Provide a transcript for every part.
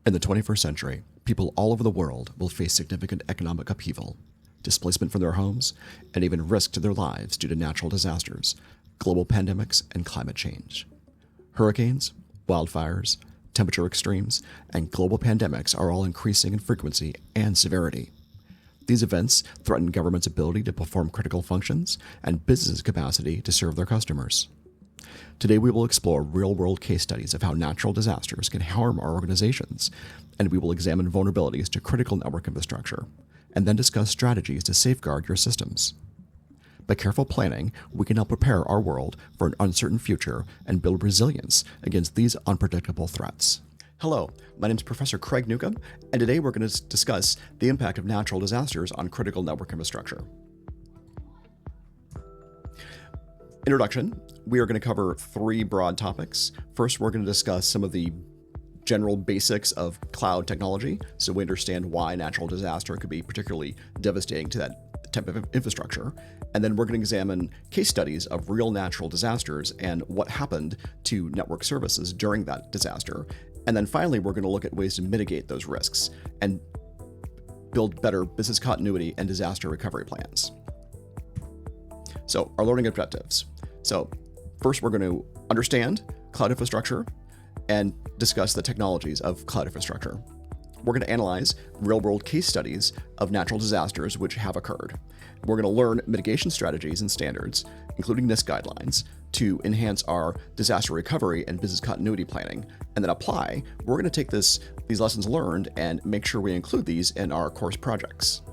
In the 21st century, people all over the world will face significant economic upheaval, displacement from their homes, and even risk to their lives due to natural disasters, global pandemics, and climate change. Hurricanes, wildfires, temperature extremes, and global pandemics are all increasing in frequency and severity. These events threaten governments' ability to perform critical functions and businesses' capacity to serve their customers. Today, we will explore real-world case studies of how natural disasters can harm our organizations, and we will examine vulnerabilities to critical network infrastructure, and then discuss strategies to safeguard your systems. By careful planning, we can help prepare our world for an uncertain future and build resilience against these unpredictable threats. Hello, my name is Professor Craig Newcomb, and today we're going to discuss the impact of natural disasters on critical network infrastructure. Introduction. We are going to cover three broad topics. First, we're going to discuss some of the general basics of cloud technology, so we understand why natural disaster could be particularly devastating to that type of infrastructure. And then we're going to examine case studies of real natural disasters and what happened to network services during that disaster. And then finally, we're going to look at ways to mitigate those risks and build better business continuity and disaster recovery plans. So, our learning objectives. So, first, we're going to understand cloud infrastructure and discuss the technologies of cloud infrastructure. We're going to analyze real-world case studies of natural disasters which have occurred. We're going to learn mitigation strategies and standards, including NIST guidelines, to enhance our disaster recovery and business continuity planning, and then apply. We're going to take these lessons learned and make sure we include these in our course projects.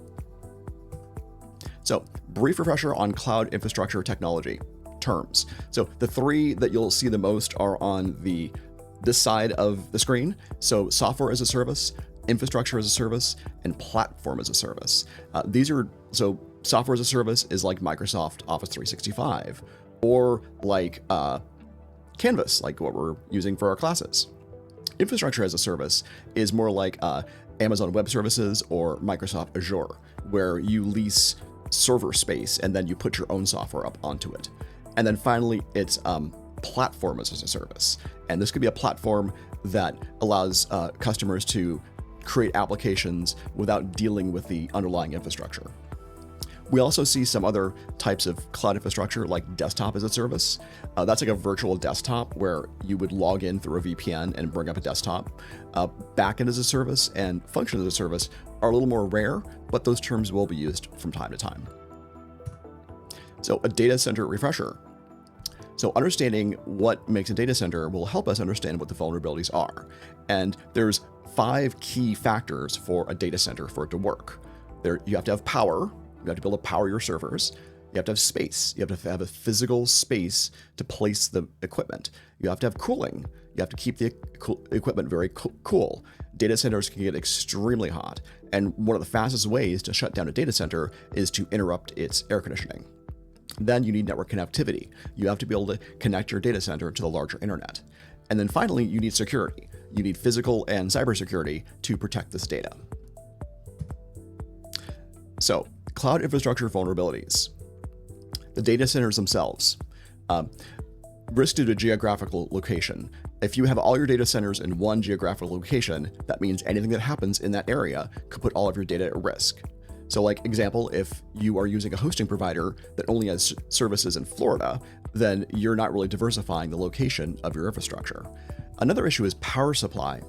So, brief refresher on cloud infrastructure technology terms. So the three that you'll see the most are on this side of the screen. So software as a service, infrastructure as a service, and platform as a service. So software as a service is like Microsoft Office 365, or like Canvas, like what we're using for our classes. Infrastructure as a service is more like Amazon Web Services or Microsoft Azure, where you lease server space and then you put your own software up onto it. And then finally, it's platform as a service. And this could be a platform that allows customers to create applications without dealing with the underlying infrastructure. We also see some other types of cloud infrastructure like desktop as a service. That's like a virtual desktop where you would log in through a VPN and bring up a desktop. Backend as a service and function as a service are a little more rare, but those terms will be used from time to time. So a data center refresher. So understanding what makes a data center will help us understand what the vulnerabilities are. And there's 5 key factors for a data center for it to work. You have to have power. You have to be able to power your servers. You have to have space. You have to have a physical space to place the equipment. You have to have cooling. You have to keep the equipment very cool. Data centers can get extremely hot. And one of the fastest ways to shut down a data center is to interrupt its air conditioning. Then you need network connectivity. You have to be able to connect your data center to the larger internet. And then finally, you need security. You need physical and cybersecurity to protect this data. So, cloud infrastructure vulnerabilities. The data centers themselves. Risk due to geographical location. If you have all your data centers in one geographical location, that means anything that happens in that area could put all of your data at risk. So like example, if you are using a hosting provider that only has services in Florida, then you're not really diversifying the location of your infrastructure. Another issue is power supply.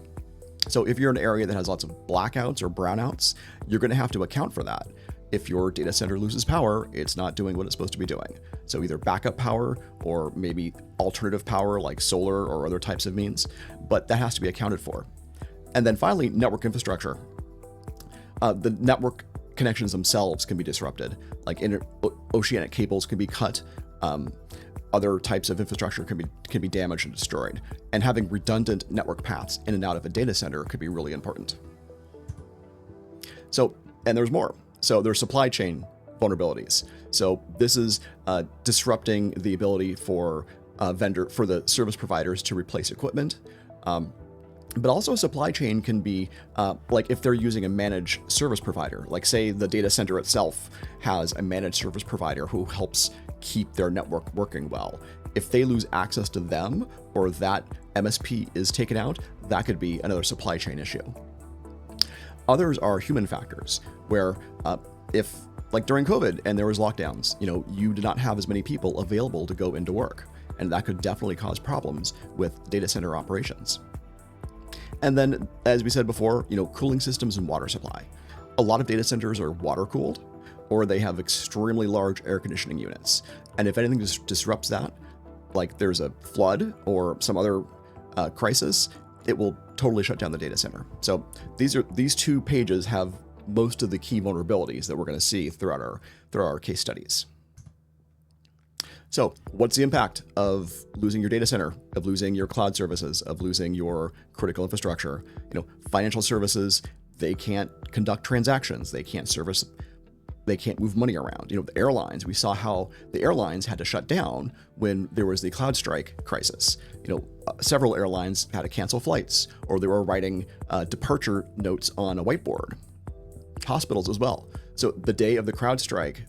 So if you're in an area that has lots of blackouts or brownouts, you're going to have to account for that. If your data center loses power, it's not doing what it's supposed to be doing. So either backup power or maybe alternative power like solar or other types of means, but that has to be accounted for. And then finally, network infrastructure. The network connections themselves can be disrupted, like oceanic cables can be cut, other types of infrastructure can be damaged and destroyed, and having redundant network paths in and out of a data center could be really important. So, and there's more. So there's supply chain vulnerabilities. So this is disrupting the ability for the service providers to replace equipment. But also supply chain can be like if they're using a managed service provider, like say the data center itself has a managed service provider who helps keep their network working well. If they lose access to them or that MSP is taken out, that could be another supply chain issue. Others are human factors, where if, like during COVID and there was lockdowns, you did not have as many people available to go into work, and that could definitely cause problems with data center operations. And then, as we said before, cooling systems and water supply. A lot of data centers are water cooled, or they have extremely large air conditioning units. And if anything disrupts that, like there's a flood or some other crisis, it will totally shut down the data center. So these 2 pages have most of the key vulnerabilities that we're going to see throughout our case studies. So what's the impact of losing your data center, of losing your cloud services, of losing your critical infrastructure? Financial services, they can't conduct transactions, they can't move money around. The airlines, we saw how the airlines had to shut down when there was the CrowdStrike crisis. Several airlines had to cancel flights, or they were writing departure notes on a whiteboard. Hospitals as well. So the day of the CrowdStrike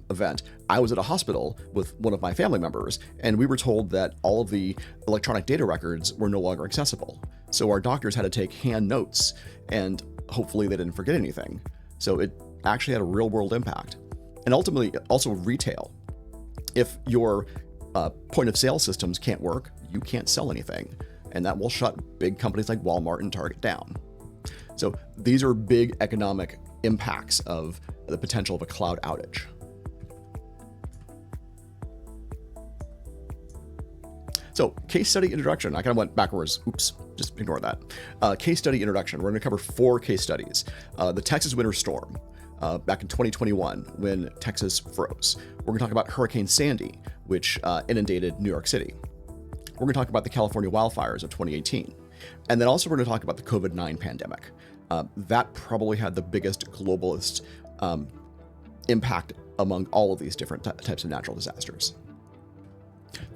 event, I was at a hospital with one of my family members, and we were told that all of the electronic data records were no longer accessible. So our doctors had to take hand notes, and hopefully they didn't forget anything. So it actually had a real world impact. And ultimately, also retail. If your point of sale systems can't work, you can't sell anything, and that will shut big companies like Walmart and Target down. So these are big economic impacts of the potential of a cloud outage. So case study introduction. I kind of went backwards. Oops, just ignore that. Case study introduction. We're going to cover 4 case studies. The Texas winter storm back in 2021 when Texas froze. We're going to talk about Hurricane Sandy, which inundated New York City. We're going to talk about the California wildfires of 2018. And then also we're going to talk about the COVID-19 pandemic. That probably had the biggest globalist impact among all of these different types of natural disasters.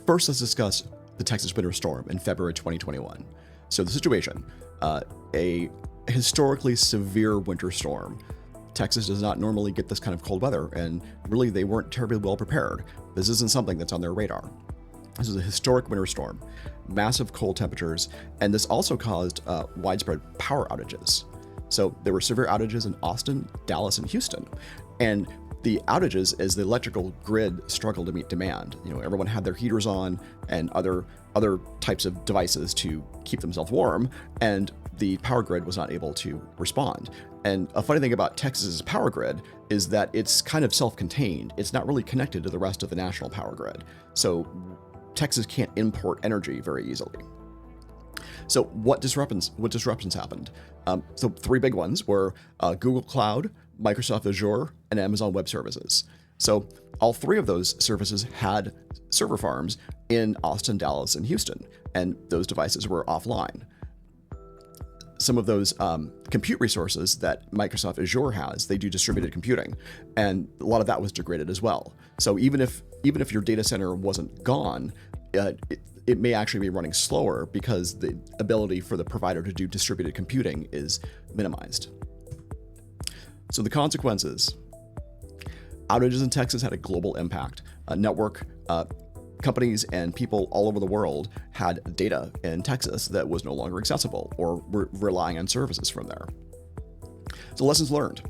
First, let's discuss the Texas winter storm in February 2021. So the situation, a historically severe winter storm. Texas does not normally get this kind of cold weather, and really they weren't terribly well prepared. This isn't something that's on their radar. This is a historic winter storm, massive cold temperatures, and this also caused widespread power outages. So there were severe outages in Austin, Dallas, and Houston. And the outages as the electrical grid struggled to meet demand. Everyone had their heaters on and other types of devices to keep themselves warm, and the power grid was not able to respond. And a funny thing about Texas's power grid is that it's kind of self-contained. It's not really connected to the rest of the national power grid. So Texas can't import energy very easily. So what disruptions happened? So 3 big ones were Google Cloud, Microsoft Azure, and Amazon Web Services. So all 3 of those services had server farms in Austin, Dallas, and Houston, and those devices were offline. Some of those compute resources that Microsoft Azure has, they do distributed computing, and a lot of that was degraded as well. So even if your data center wasn't gone, it may actually be running slower because the ability for the provider to do distributed computing is minimized. So the consequences. Outages in Texas had a global impact. Network companies and people all over the world had data in Texas that was no longer accessible or were relying on services from there. So lessons learned.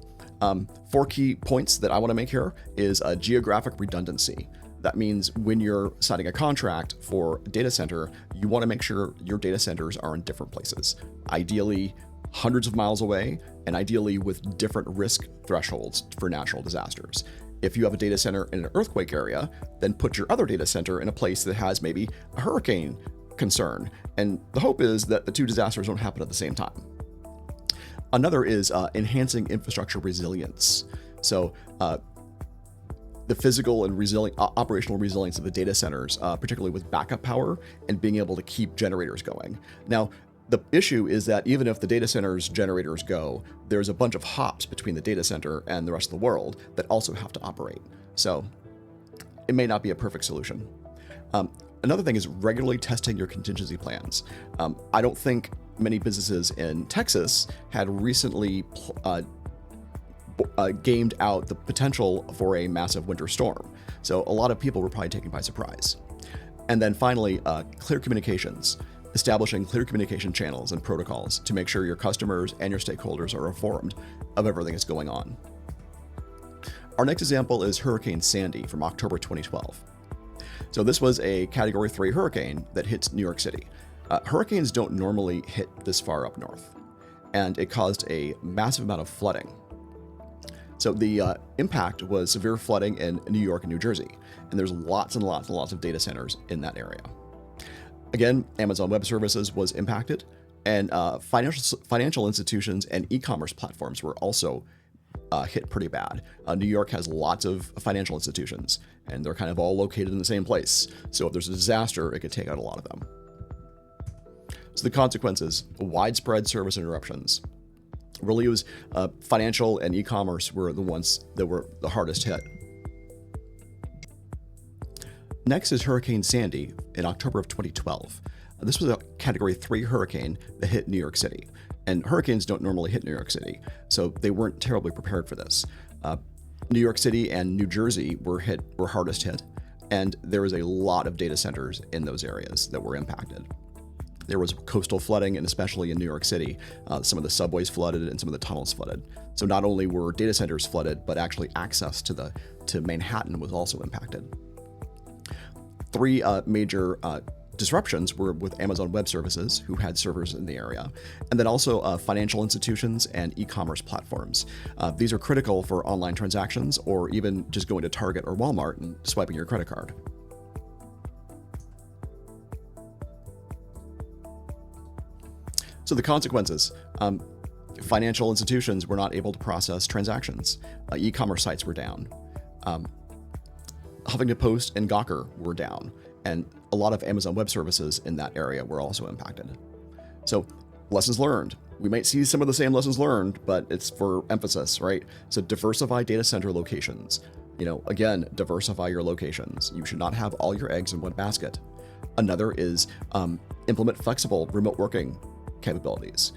4 key points that I want to make here is geographic redundancy. That means when you're signing a contract for a data center, you want to make sure your data centers are in different places, ideally hundreds of miles away, and ideally with different risk thresholds for natural disasters. If you have a data center in an earthquake area, then put your other data center in a place that has maybe a hurricane concern. And the hope is that the 2 disasters don't happen at the same time. Another is enhancing infrastructure resilience. So the physical and operational resilience of the data centers, particularly with backup power and being able to keep generators going. Now, the issue is that even if the data center's generators go, there's a bunch of hops between the data center and the rest of the world that also have to operate. So it may not be a perfect solution. Another thing is regularly testing your contingency plans. I don't think many businesses in Texas had recently gamed out the potential for a massive winter storm. So a lot of people were probably taken by surprise. And then finally, clear communications. establishing clear communication channels and protocols to make sure your customers and your stakeholders are informed of everything that's going on. Our next example is Hurricane Sandy from October 2012. So this was a Category 3 hurricane that hits New York City. Hurricanes don't normally hit this far up north, and it caused a massive amount of flooding. So the impact was severe flooding in New York and New Jersey, and there's lots and lots and lots of data centers in that area. Again, Amazon Web Services was impacted, and financial institutions and e-commerce platforms were also hit pretty bad. New York has lots of financial institutions, and they're kind of all located in the same place. So if there's a disaster, it could take out a lot of them. So the consequences: widespread service interruptions. Really, it was financial and e-commerce were the ones that were the hardest hit. Next is Hurricane Sandy in October of 2012. This was a Category 3 hurricane that hit New York City. And hurricanes don't normally hit New York City, so they weren't terribly prepared for this. New York City and New Jersey were hardest hit, and there was a lot of data centers in those areas that were impacted. There was coastal flooding, and especially in New York City, some of the subways flooded and some of the tunnels flooded. So not only were data centers flooded, but actually access to Manhattan was also impacted. Three major disruptions were with Amazon Web Services, who had servers in the area, and then also financial institutions and e-commerce platforms. These are critical for online transactions, or even just going to Target or Walmart and swiping your credit card. So the consequences: financial institutions were not able to process transactions. E-commerce sites were down. Huffington Post and Gawker were down, and a lot of Amazon Web Services in that area were also impacted. So lessons learned. We might see some of the same lessons learned, but it's for emphasis, right? So diversify data center locations. Again, diversify your locations. You should not have all your eggs in one basket. Another is implement flexible remote working capabilities.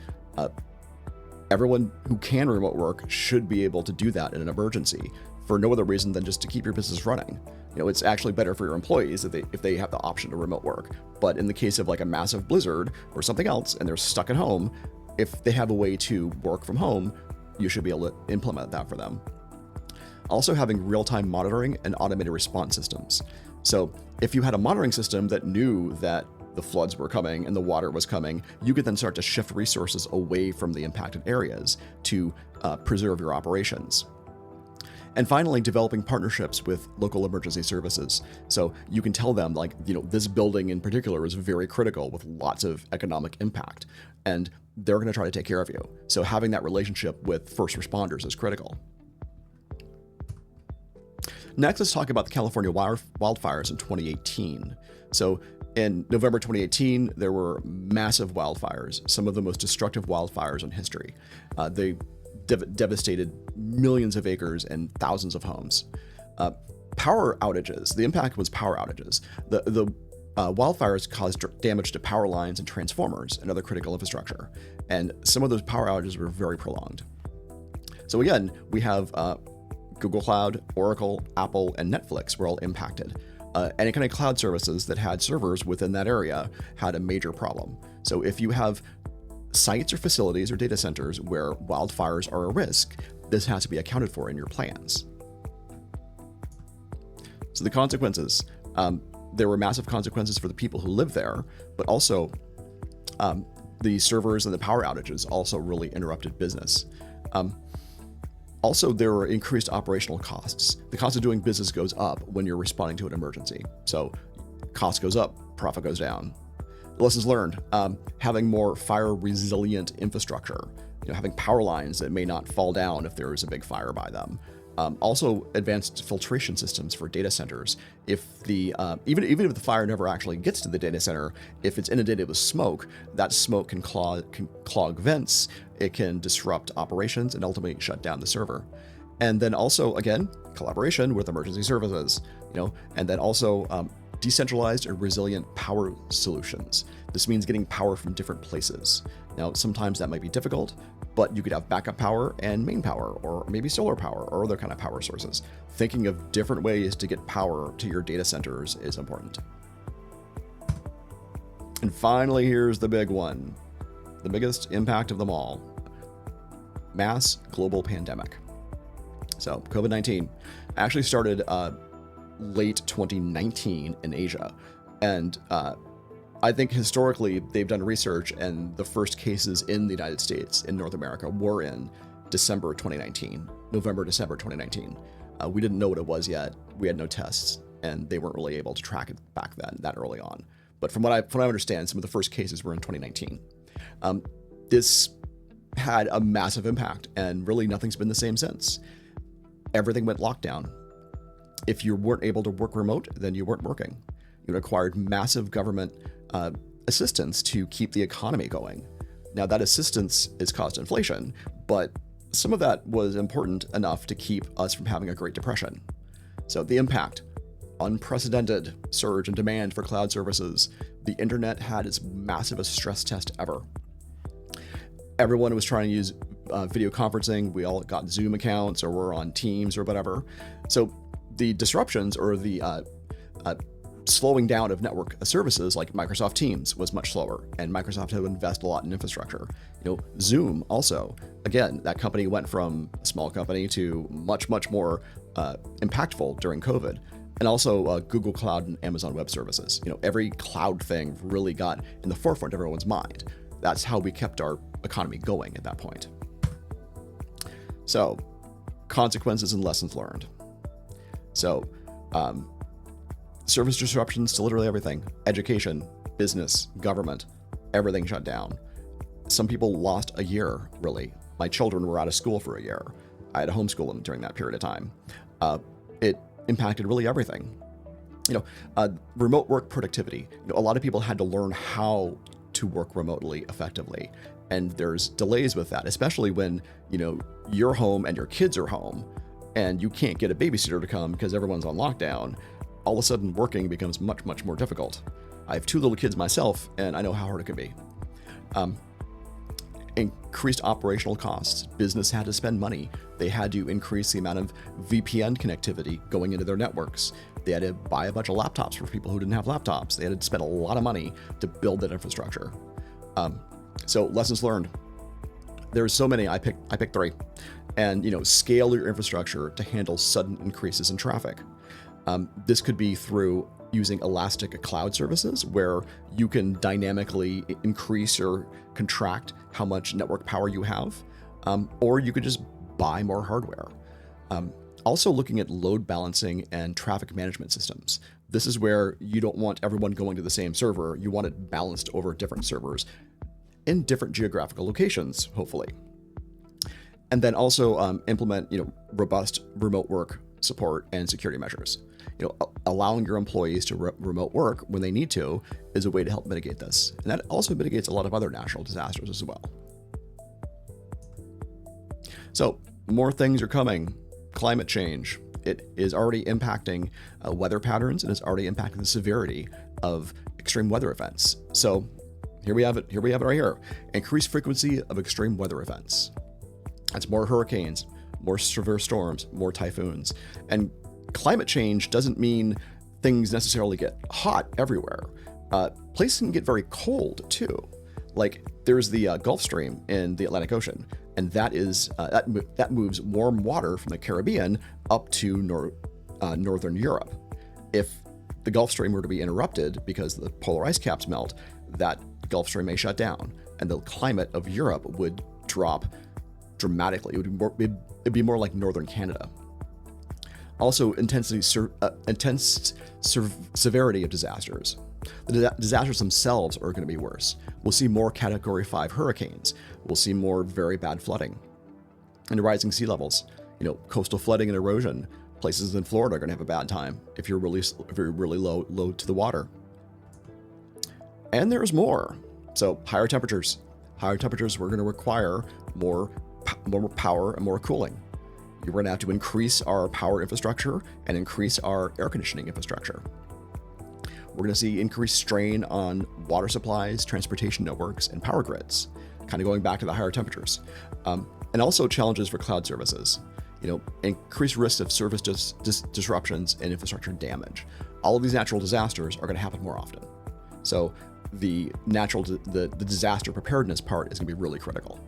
Everyone who can remote work should be able to do that in an emergency for no other reason than just to keep your business running. It's actually better for your employees if they have the option to remote work. But in the case of like a massive blizzard or something else, and they're stuck at home, if they have a way to work from home, you should be able to implement that for them. Also, having real-time monitoring and automated response systems. So if you had a monitoring system that knew that the floods were coming and the water was coming, you could then start to shift resources away from the impacted areas to preserve your operations. And finally, developing partnerships with local emergency services. So you can tell them, this building in particular is very critical with lots of economic impact, and they're going to try to take care of you. So having that relationship with first responders is critical. Next, let's talk about the California wildfires in 2018. So in November 2018, there were massive wildfires, some of the most destructive wildfires in history. They devastated millions of acres and thousands of homes. Power outages. The impact was power outages. The wildfires caused damage to power lines and transformers and other critical infrastructure. And some of those power outages were very prolonged. So again, we have Google Cloud, Oracle, Apple, and Netflix were all impacted. Any kind of cloud services that had servers within that area had a major problem. So if you have sites or facilities or data centers where wildfires are a risk, this has to be accounted for in your plans. So the consequences, there were massive consequences for the people who live there, but also the servers and the power outages also really interrupted business. Also, there were increased operational costs. The cost of doing business goes up when you're responding to an emergency. So cost goes up, profit goes down. Lessons learned: having more fire resilient infrastructure, having power lines that may not fall down if there is a big fire by them. Also, advanced filtration systems for data centers. If even if the fire never actually gets to the data center, if it's inundated with smoke, that smoke can clog vents. It can disrupt operations and ultimately shut down the server. And then also, again, collaboration with emergency services. And then also decentralized or resilient power solutions. This means getting power from different places. Now, sometimes that might be difficult, but you could have backup power and main power, or maybe solar power or other kind of power sources. Thinking of different ways to get power to your data centers is important. And finally, here's the big one, the biggest impact of them all: mass global pandemic. So COVID-19 actually started late 2019 in Asia. And I think historically they've done research, and the first cases in the United States, in North America, were in December 2019, November, December 2019. We didn't know what it was yet. We had no tests, and they weren't really able to track it back then, that early on. But from what I understand, some of the first cases were in 2019. This had a massive impact, and really nothing's been the same since. Everything went lockdown. If you weren't able to work remote, then you weren't working. You required massive government assistance to keep the economy going. Now, that assistance has caused inflation, but some of that was important enough to keep us from having a Great Depression. So the impact: unprecedented surge in demand for cloud services. The internet had its massivest stress test ever. Everyone was trying to use video conferencing. We all got Zoom accounts, or were on Teams or whatever. So the disruptions, or the slowing down of network services like Microsoft Teams, was much slower, and Microsoft had to invest a lot in infrastructure. Zoom also, again, that company went from a small company to much, much more impactful during COVID. And also Google Cloud and Amazon Web Services. Every cloud thing really got in the forefront of everyone's mind. That's how we kept our economy going at that point. So, consequences and lessons learned. So, service disruptions to literally everything: education, business, government, everything shut down. Some people lost a year, really. My children were out of school for a year. I had to homeschool them during that period of time. It impacted really everything. Remote work productivity. A lot of people had to learn how to work remotely effectively. And there's delays with that, especially when, you're home and your kids are home and you can't get a babysitter to come because everyone's on lockdown. All of a sudden, working becomes much, much more difficult. I have 2 little kids myself, and I know how hard it can be. Increased operational costs. Business had to spend money. They had to increase the amount of VPN connectivity going into their networks. They had to buy a bunch of laptops for people who didn't have laptops. They had to spend a lot of money to build that infrastructure. So lessons learned. There's so many. I picked 3. And scale your infrastructure to handle sudden increases in traffic. This could be through using elastic cloud services, where you can dynamically increase or contract how much network power you have, or you could just buy more hardware. Also looking at load balancing and traffic management systems. This is where you don't want everyone going to the same server. You want it balanced over different servers in different geographical locations, hopefully. And then also implement, robust remote work support and security measures. Allowing your employees to remote work when they need to is a way to help mitigate this. And that also mitigates a lot of other natural disasters as well. So more things are coming. Climate change. It is already impacting weather patterns, and it's already impacting the severity of extreme weather events. So here we have it. Here we have it right here. Increased frequency of extreme weather events. That's more hurricanes, more severe storms, more typhoons. And climate change doesn't mean things necessarily get hot everywhere. Places can get very cold too. Like there's the Gulf Stream in the Atlantic Ocean, and that is that moves warm water from the Caribbean up to northern Europe. If the Gulf Stream were to be interrupted because the polar ice caps melt, that Gulf Stream may shut down, and the climate of Europe would drop dramatically. It'd be more like northern Canada. Also, intense severity of disasters. The disasters themselves are going to be worse. We'll see more Category 5 hurricanes. We'll see more very bad flooding and rising sea levels. Coastal flooding and erosion. Places in Florida are going to have a bad time if you're really low to the water. And there's more. So higher temperatures. Higher temperatures, we're going to require more power and more cooling. We're going to have to increase our power infrastructure and increase our air conditioning infrastructure. We're going to see increased strain on water supplies, transportation networks, and power grids, kind of going back to the higher temperatures. And also challenges for cloud services. Increased risks of service disruptions and infrastructure damage. All of these natural disasters are going to happen more often. So the the disaster preparedness part is going to be really critical.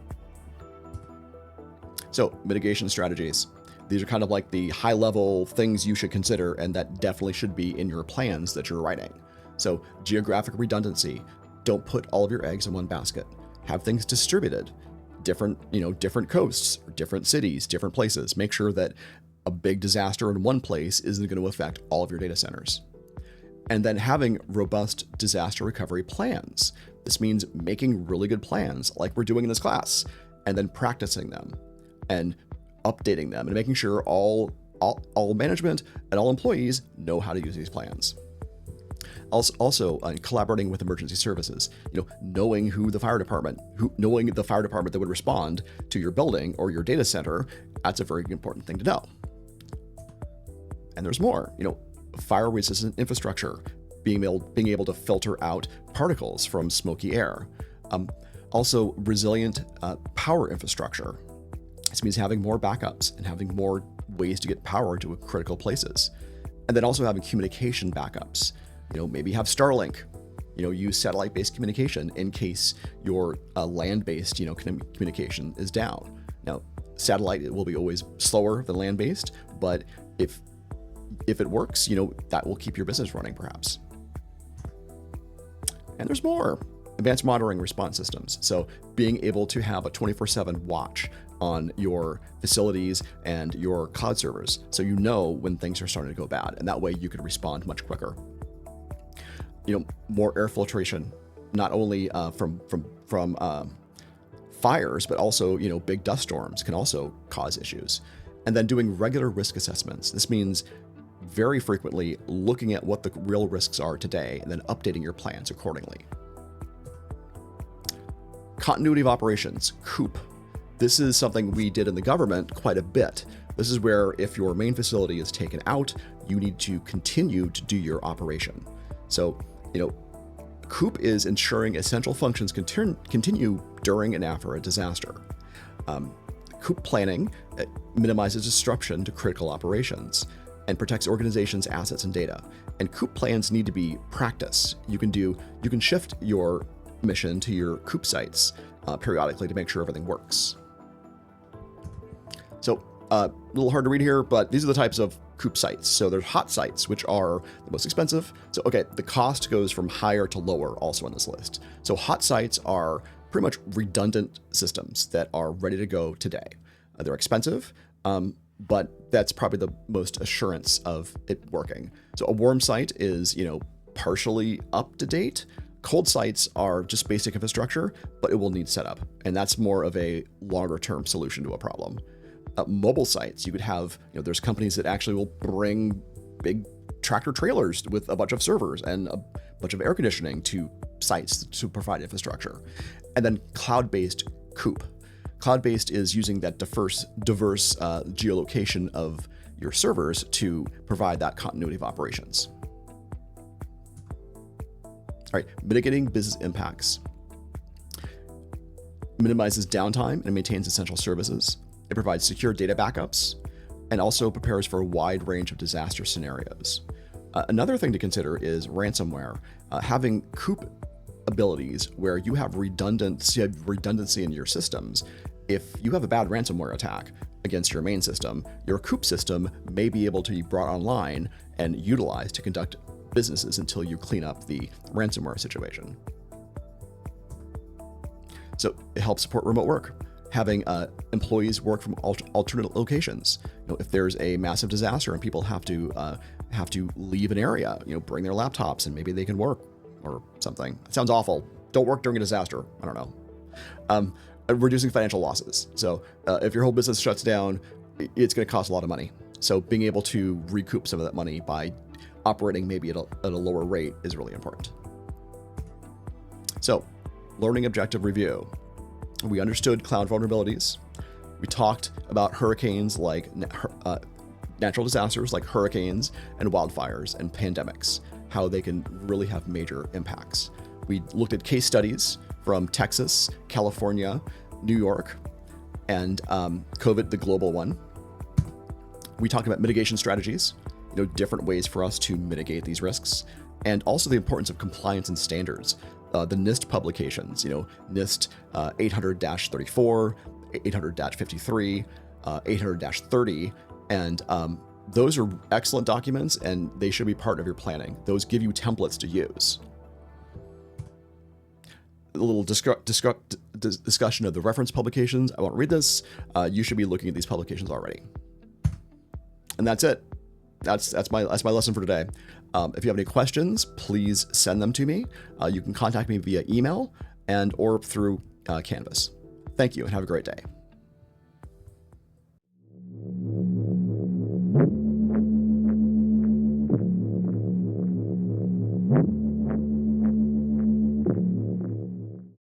So mitigation strategies. These are kind of like the high level things you should consider, and that definitely should be in your plans that you're writing. So geographic redundancy. Don't put all of your eggs in one basket. Have things distributed. Different coasts, different cities, different places. Make sure that a big disaster in one place isn't going to affect all of your data centers. And then having robust disaster recovery plans. This means making really good plans like we're doing in this class, and then practicing them and updating them and making sure all management and all employees know how to use these plans. Also, collaborating with emergency services, knowing the fire department that would respond to your building or your data center, that's a very important thing to know. And there's more, fire resistant infrastructure, being able to filter out particles from smoky air. Also resilient power infrastructure. This means having more backups and having more ways to get power to critical places. And then also having communication backups. Maybe have Starlink, use satellite-based communication in case your land-based, communication is down. Now, satellite will be always slower than land-based, but if it works, that will keep your business running perhaps. And there's more. Advanced monitoring response systems. So being able to have a 24/7 watch on your facilities and your cloud servers, so when things are starting to go bad, and that way you can respond much quicker. More air filtration, not only from fires, but also big dust storms can also cause issues. And then doing regular risk assessments. This means very frequently looking at what the real risks are today and then updating your plans accordingly. Continuity of operations, COOP. This is something we did in the government quite a bit. This is where if your main facility is taken out, you need to continue to do your operation. So, COOP is ensuring essential functions continue during and after a disaster. COOP planning minimizes disruption to critical operations and protects organizations' assets and data. And COOP plans need to be practice. You can shift your mission to your COOP sites periodically to make sure everything works. So a little hard to read here, but these are the types of COOP sites. So there's hot sites, which are the most expensive. So, the cost goes from higher to lower also on this list. So hot sites are pretty much redundant systems that are ready to go today. They're expensive, but that's probably the most assurance of it working. So a warm site is, partially up to date. Cold sites are just basic infrastructure, but it will need setup. And that's more of a longer term solution to a problem. Mobile sites, you could have, there's companies that actually will bring big tractor trailers with a bunch of servers and a bunch of air conditioning to sites to provide infrastructure. And then cloud-based COOP. Cloud-based is using that diverse geolocation of your servers to provide that continuity of operations. All right, mitigating business impacts. Minimizes downtime and maintains essential services. It provides secure data backups and also prepares for a wide range of disaster scenarios. Another thing to consider is ransomware. Having COOP abilities where you have redundancy in your systems. If you have a bad ransomware attack against your main system, your COOP system may be able to be brought online and utilized to conduct businesses until you clean up the ransomware situation. So it helps support remote work. Having employees work from alternate locations. If there's a massive disaster and people have to leave an area, bring their laptops and maybe they can work or something. It sounds awful. Don't work during a disaster. I don't know. Reducing financial losses. So if your whole business shuts down, it's going to cost a lot of money. So being able to recoup some of that money by operating maybe at a lower rate is really important. So learning objective review. We understood cloud vulnerabilities. We talked about hurricanes like natural disasters like hurricanes and wildfires and pandemics, how they can really have major impacts. We looked at case studies from Texas, California, New York, and COVID, the global one. We talked about mitigation strategies, different ways for us to mitigate these risks, and also the importance of compliance and standards. the NIST publications, NIST 800-34, 800-53, 800-30, and those are excellent documents, and they should be part of your planning. Those give you templates to use. A little discussion of the reference publications. I won't read this. You should be looking at these publications already. And that's it. That's my lesson for today. If you have any questions, please send them to me. You can contact me via email or through Canvas. Thank you, and have a great day.